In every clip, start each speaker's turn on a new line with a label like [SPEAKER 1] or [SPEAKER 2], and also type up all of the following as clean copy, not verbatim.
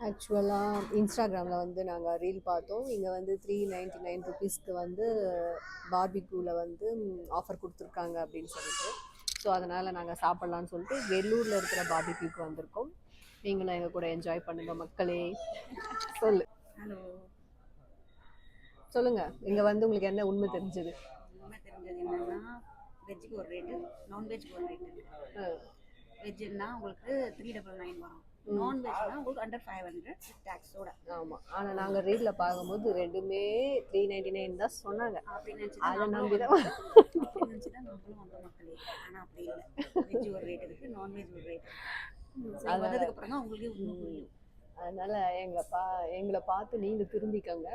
[SPEAKER 1] ஆக்சுவலாக இன்ஸ்டாகிராமில் வந்து நாங்கள் ரீல் பார்த்தோம். இங்கே வந்து 399 ருபீஸ்க்கு வந்து பார்பிக்யூவில் வந்து ஆஃபர் கொடுத்துருக்காங்க அப்படின்னு சொல்லிட்டு. ஸோ அதனால் நாங்கள் சாப்பிட்லான்னு சொல்லிட்டு வெள்ளூரில் இருக்கிற பார்பிக்யூக்கு வந்திருக்கோம். நீங்களும் எங்கள் கூட என்ஜாய் பண்ணுங்கள் மக்களே. சொல்லு.
[SPEAKER 2] ஹலோ,
[SPEAKER 1] சொல்லுங்கள். இங்கே வந்து உங்களுக்கு என்ன உண்மை தெரிஞ்சது?
[SPEAKER 2] உண்மை தெரிஞ்சது என்னன்னா, வெஜ்ஜுக்கு ஒரு ரேட்டு, நான்வெஜ்க்கு ஒரு ரேட்டு இருக்குது. வெஜ்ஜுன்னா உங்களுக்கு 399 வரும், நான்வெஜ்னா உங்களுக்கு அண்டர் 500 டேக்ஸோட.
[SPEAKER 1] ஆமாம், ஆனால் நாங்கள் ரீலில் பார்க்கும்போது ரெண்டுமே 399 தான் சொன்னாங்க.
[SPEAKER 2] அப்படின்னு
[SPEAKER 1] அதை நம்பி தான்
[SPEAKER 2] நினச்சி தான் நம்மளும் வந்த மக்களே. ஆனால் அப்படி இல்லை, வெஜ் ஒரு ரேட் இருக்குது, நான்வெஜ் ஒரு ரேட். அது வந்ததுக்கு அப்புறம் தான் உங்களுக்கு உண்மை புரியும்.
[SPEAKER 1] அதனால் எங்களை பார்த்து நீங்கள் திரும்பிக்கோங்க.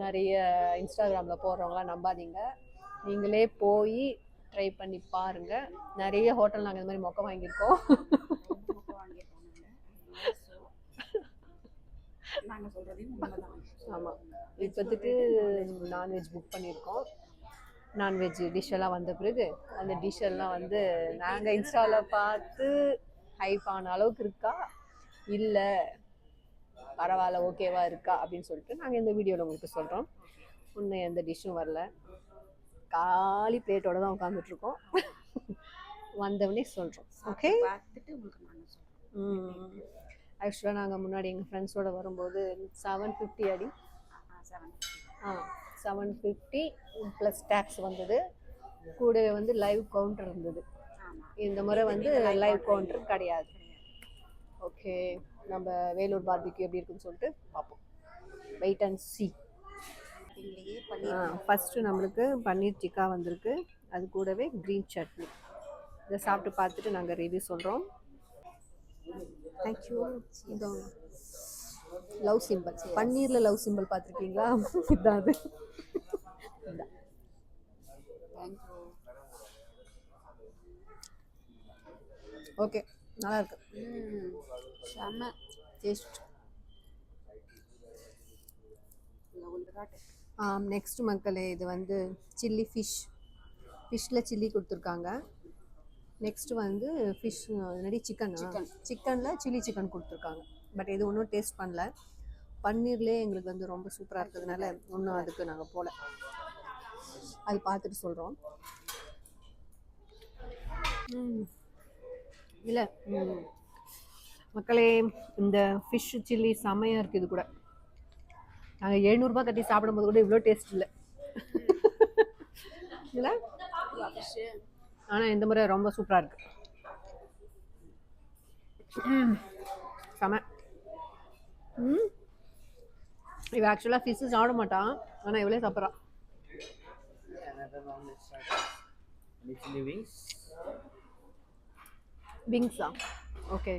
[SPEAKER 1] நிறைய இன்ஸ்டாகிராமில் போடுறவங்களாம் நம்பாதீங்க, நீங்களே போய் ட்ரை பண்ணி பாருங்கள். நிறைய ஹோட்டல் நாங்கள் இந்த மாதிரி மொக்க வாங்கியிருக்கோம்.
[SPEAKER 2] நாங்கள் சொல்கிறதையும் உண்மைதான்.
[SPEAKER 1] ஆமாம், இப்போத்துக்கு நான்வெஜ் புக் பண்ணியிருக்கோம். நான்வெஜ் டிஷ்ஷெல்லாம் வந்த பிறகு அந்த டிஷ்ஷெல்லாம் வந்து நாங்கள் இன்ஸ்டாவில் பார்த்து ஹைப் ஆன அளவுக்கு இருக்கா இல்லை பரவாயில்ல ஓகேவா இருக்கா அப்படின்னு சொல்லிட்டு நாங்கள் இந்த வீடியோவில் உங்களுக்கு சொல்கிறோம். இன்னும் எந்த டிஷ்ஷும் வரல, காலி பிளேட்டோட தான் உட்காந்துட்ருக்கோம். வந்தவனே சொல்கிறோம். ஓகே,
[SPEAKER 2] பார்த்துட்டு உங்களுக்கு நாங்கள் சொல்கிறோம்.
[SPEAKER 1] ஆக்சுவலாக நாங்கள் முன்னாடி எங்கள் ஃப்ரெண்ட்ஸோடு வரும்போது 750 அடி 750 ப்ளஸ் டேக்ஸ் வந்தது. கூடவே வந்து லைவ் கவுண்டர் இருந்தது. இந்த முறை வந்து லைவ் கவுண்டர் கிடையாது. ஓகே, நம்ம வேலூர் பார்பிக்யூ எப்படி இருக்குன்னு சொல்லிட்டு பார்ப்போம். Wait and C. ஃபஸ்ட்டு நம்மளுக்கு பன்னீர் டிக்கா வந்திருக்கு, அது கூடவே க்ரீன் சட்னி. இதை சாப்பிட்டு பார்த்துட்டு நாங்கள் ரிவ்யூ சொல்கிறோம். தேங்க்யூ. இதோ லவ் சிம்பிள், பன்னீரில் லவ் சிம்பிள் பார்த்துருக்கீங்களா? இதுதான் அது. ஓகே, நல்லா இருக்கு.
[SPEAKER 2] செம்ம டேஸ்ட்.
[SPEAKER 1] நெக்ஸ்ட் மக்களே, இது வந்து சில்லி ஃபிஷ்ஷில் சில்லி கொடுத்துருக்காங்க. நெக்ஸ்ட்டு வந்து ஃபிஷ் என்னடி சிக்கனில் சில்லி சிக்கன் கொடுத்துருக்காங்க. பட் இது ஒன்றும் டேஸ்ட் பண்ணல. பன்னீர்லேயே எங்களுக்கு வந்து ரொம்ப சூப்பராக இருக்கிறதுனால ஒன்றும் அதுக்கு நாங்கள் போகல. அது பார்த்துட்டு சொல்கிறோம். இல்லை மக்களே, இந்த ஃபிஷ் சில்லி செம்மையாக இருக்குது. இது கூட நாங்கள் 700 ரூபாய் கட்டி சாப்பிடும்போது கூட இவ்வளோ டேஸ்ட் இல்லை இல்லை, ஆனால் இந்த முறை ரொம்ப சூப்பராக இருக்கு. செம. இவ ஆக்சுவலாக ஃபிஷ்ஷு சாப்பிட மாட்டான், ஆனால் இவ்வளோ சாப்பிட்றான். விங்ஸா? ஓகே.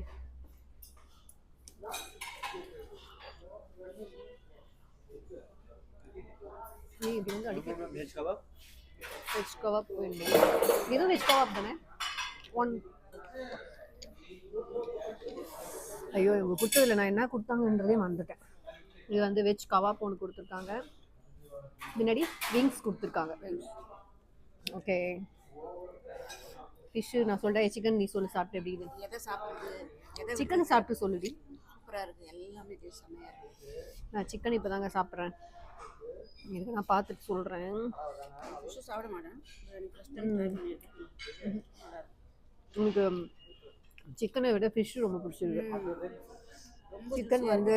[SPEAKER 1] இப்படி வந்து அடிக்க வெஜ் கபாப் வேணும். இதுவும் வெஜ் கபாப் தானே? ஐயோ, இவங்க கொடுத்ததில்ல, நான் என்ன கொடுத்தாங்கன்றதே மறந்துட்டேன். இது வந்து வெஜ் கபாப் ஒன்று கொடுத்துருக்காங்க, முன்னாடி விங்ஸ் கொடுத்துருக்காங்க. ஓகே, ஃபிஷ்ஷு நான் சொல்கிறேன், சிக்கன் நீ சொல்லு சாப்பிட்டு எப்படி இது?
[SPEAKER 2] எதை சாப்பிட்றது?
[SPEAKER 1] சிக்கன் சாப்பிட்டு சொல்லுடி.
[SPEAKER 2] சூப்பராக இருக்குது, எல்லாமே டேஸ்ட் செம்மையாக இருக்குது.
[SPEAKER 1] நான் சிக்கன் இப்போ தாங்க சாப்பிட்றேன், இதுக்கு நான் பார்த்துட்டு சொல்கிறேன்.
[SPEAKER 2] ஃபிஷ்ஷு சாப்பிட மாட்டேன்.
[SPEAKER 1] எனக்கு சிக்கனை விட ஃபிஷ்ஷு ரொம்ப பிடிச்சிருக்கு. சிக்கன் வந்து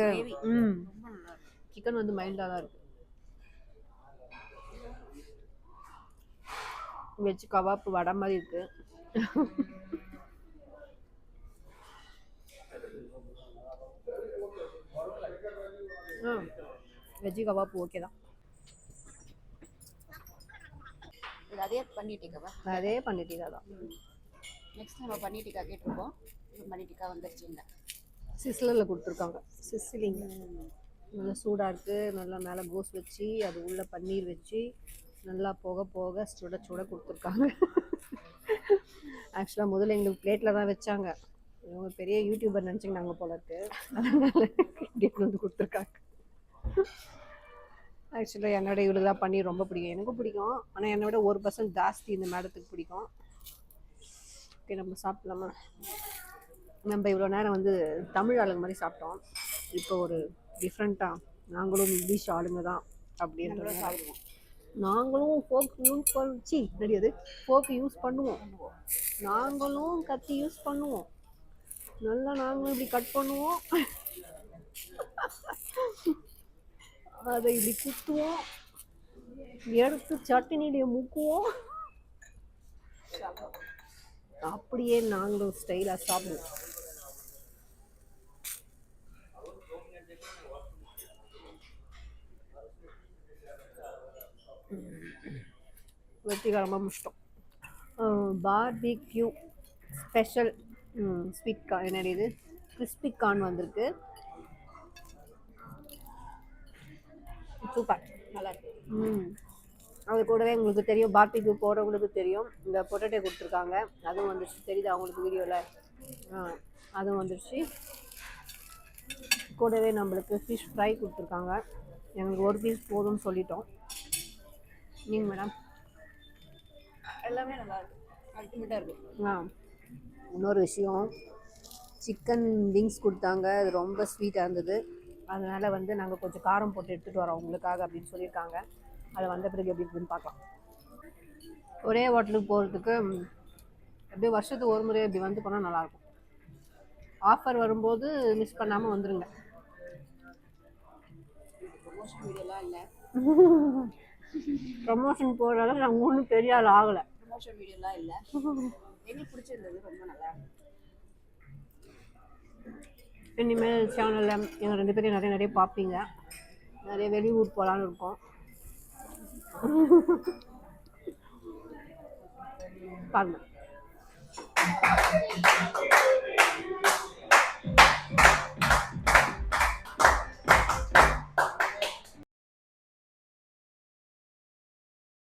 [SPEAKER 1] சிக்கன் வந்து மைல்டாக தான் இருக்குது. வெஜ் கபாப் வடை மாதிரி இருக்குது. வெஜ்ஜு கபாப் ஓகே தான்.
[SPEAKER 2] அதே பன்னீர் டிக்காவா?
[SPEAKER 1] அதே பன்னீர் டிக்கா தான்.
[SPEAKER 2] நெக்ஸ்ட் நம்ம பன்னீர் டிக்கா கேட்டிருக்கோம், பன்னீர் டிக்கா வந்துருச்சுங்க.
[SPEAKER 1] சிஸ்லரில் கொடுத்துருக்காங்க. சிஸ்லிங்க நல்லா சூடாக இருக்குது. நல்லா மேலே கோஸ் வச்சு அது உள்ளே பன்னீர் வச்சு நல்லா போக போக சுட சுட கொடுத்துருக்காங்க. ஆக்சுவலாக முதல்ல எங்களுக்கு பிளேட்டில் தான் வச்சாங்க. இவங்க பெரிய யூடியூபர் நினச்சிங்க போல இருக்கு, அதனால கேட்டு வந்து கொடுத்துருக்காங்க. ஆக்சுவலாக என்னோட இவ்வளோ தான் பன்னீர் ரொம்ப பிடிக்கும், எனக்கும் பிடிக்கும். ஆனால் என்னோட 1% ஜாஸ்தி இந்த மேடத்துக்கு பிடிக்கும். ஓகே, நம்ம சாப்பிடலாமா? நம்ம இவ்வளோ நேரம் வந்து தமிழ் ஆளுங்க மாதிரி சாப்பிட்டோம். இப்போ ஒரு டிஃப்ரெண்ட்டாக நாங்களும் இங்கிலீஷ் ஆளுங்க தான் அப்படின்ற
[SPEAKER 2] சாப்பிடுவோம்.
[SPEAKER 1] நாங்களும் ஃபோக் யூஸ் பண்ணி தெரியாது ஃபோக் யூஸ் பண்ணுவோம். நாங்களும் கத்தி யூஸ் பண்ணுவோம். நல்லா நாங்களும் இப்படி கட் பண்ணுவோம். அதை இப்படி குத்துவோம். எடுத்து சட்டினிலேயே முக்குவோம். அப்படியே நாங்களும் ஸ்டைலாக சாப்பிடுவோம். வெற்றிகரமாக முடிச்சிட்டோம். பார்பிக்யூ ஸ்பெஷல் ஸ்வீட் கார்ன் என்னது இது கிறிஸ்பி கார்ன் வந்திருக்கு. சூப்பர்,
[SPEAKER 2] நல்லா இருக்கு.
[SPEAKER 1] அது கூடவே உங்களுக்கு தெரியும் பார்பிக்யூ போடுறவங்களுக்கு தெரியும் இந்த பொட்டேட்டோ கொடுத்துருக்காங்க. அதுவும் வந்துருச்சு, தெரியுது அவங்களுக்கு வீடியோவில். அதுவும் வந்துருச்சு. கூடவே நம்மளுக்கு ஃபிஷ் ஃப்ரை கொடுத்துருக்காங்க. எங்களுக்கு ஒரு பீஸ் போதும்னு சொல்லிட்டோம். நீங்கள் மேடம்?
[SPEAKER 2] எல்லாமே நல்லா இருக்கு, அல்டிமேட்டாக இருக்கு.
[SPEAKER 1] இன்னொரு விஷயம், சிக்கன் விங்ஸ் கொடுத்தாங்க. அது ரொம்ப ஸ்வீட்டாக இருந்தது. அதனால் வந்து நாங்கள் கொஞ்சம் காரம் போட்டு எடுத்துகிட்டு வரோம் உங்களுக்காக அப்படின்னு சொல்லியிருக்காங்க. அதை வந்த பிறகு எப்படி இருக்குதுன்னு பார்க்கலாம். ஒரே ஹோட்டலுக்கு போகிறதுக்கு அப்படியே வருஷத்துக்கு ஒரு முறை இப்படி வந்து போனால் நல்லாயிருக்கும். ஆஃபர் வரும்போது மிஸ் பண்ணாமல் வந்துடுங்க.
[SPEAKER 2] ப்ரொமோஷன் வீடியோலாம் இல்லை.
[SPEAKER 1] ப்ரமோஷன் போடுறதால நாங்கள் ஒன்றும் பெரிய ஆள் ஆகலை.
[SPEAKER 2] ப்ரொமோஷன் வீடியோலாம் இல்லை. எங்களுக்கு பிடிச்சிருந்தது, ரொம்ப நல்லா இருக்கு.
[SPEAKER 1] இனிமேல் சேனலில் எங்கள் 2 பேரையும் நிறைய பார்ப்பீங்க. நிறைய வெளியூர் போகலான்னு இருக்கோம். பாருங்கள்.